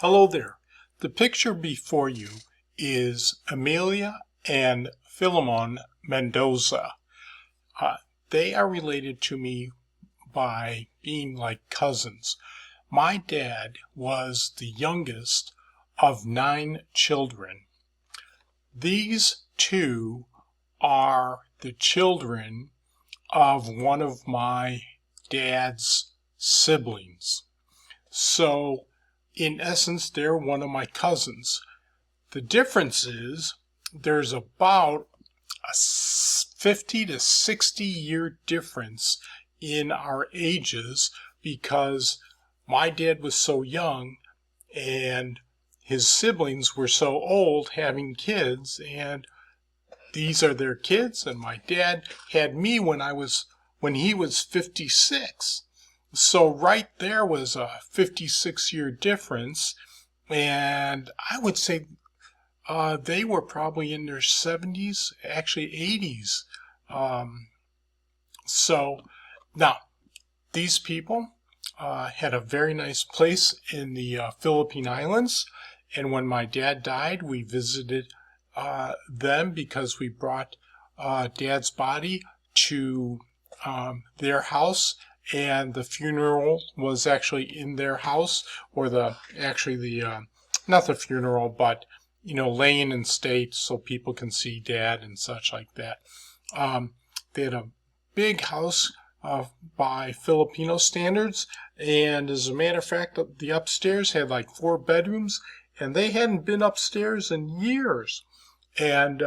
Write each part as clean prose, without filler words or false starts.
Hello there. The picture before you is Emilia and Filimon Mendosa. They are related to me by being like cousins. My dad was the youngest of 9 children. These two are the children of one of my dad's siblings. So, in essence, they're one of my cousins. The difference is there's about a 50 to 60 year difference in our ages because my dad was so young and his siblings were so old having kids, and these are their kids, and my dad had me when he was 56. So right there was a 56-year difference, and I would say they were probably in their 70s, actually 80s. So now, these people had a very nice place in the Philippine Islands, and when my dad died, we visited them because we brought Dad's body to their house, and the funeral was actually in their house, or not the funeral, but laying in state so people can see Dad and such like that. They had a big house by Filipino standards, and as a matter of fact, the upstairs had like 4 bedrooms, and they hadn't been upstairs in years. And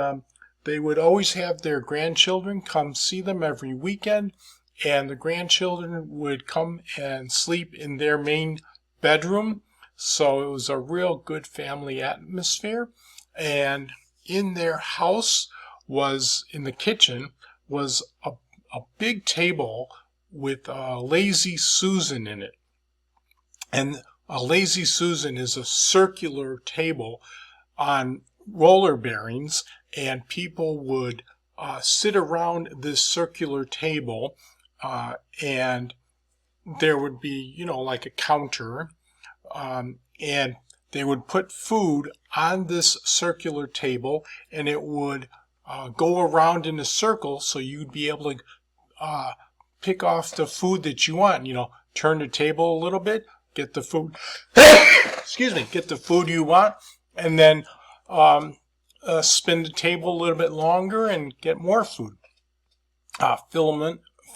they would always have their grandchildren come see them every weekend, and the grandchildren would come and sleep in their main bedroom. So it was a real good family atmosphere. And in their house in the kitchen was a big table with a Lazy Susan in it. And a Lazy Susan is a circular table on roller bearings, and people would sit around this circular table, and there would be, like a counter, and they would put food on this circular table, and it would go around in a circle, so you'd be able to pick off the food that you want. Turn the table a little bit, get the food, get the food you want, and then spin the table a little bit longer and get more food.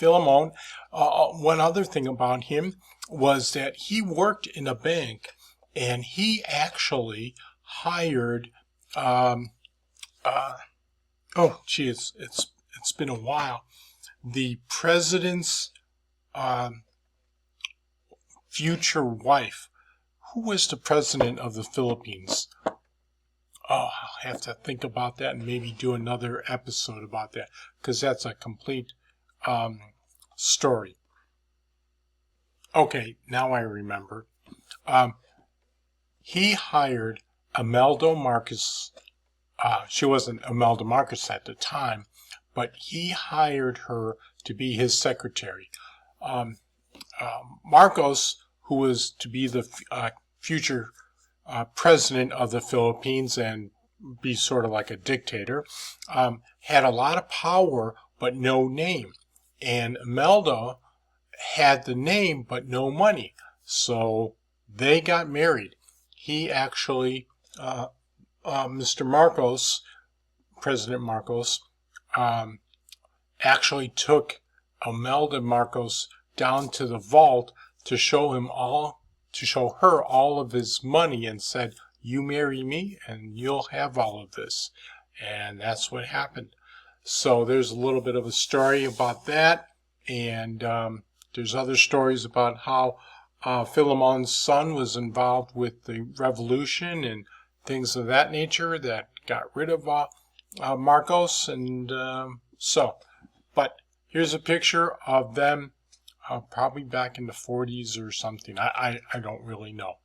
Filimon, one other thing about him was that he worked in a bank, and he actually hired it's been a while, the president's future wife. Who was the president of the Philippines? Oh, I'll have to think about that and maybe do another episode about that, because that's a complete story. Okay, now I remember. He hired Imelda Marcos. She wasn't Imelda Marcos at the time, but he hired her to be his secretary. Marcos, who was to be the future president of the Philippines and be sort of like a dictator, had a lot of power but no name. And Imelda had the name but no money. So they got married. He actually, Mr. Marcos, President Marcos, actually took Imelda Marcos down to the vault to show her all of his money, and said, "You marry me and you'll have all of this." And that's what happened. So there's a little bit of a story about that, and there's other stories about how Filimon's son was involved with the revolution and things of that nature that got rid of Marcos, and but here's a picture of them probably back in the 40s or something. I don't really know.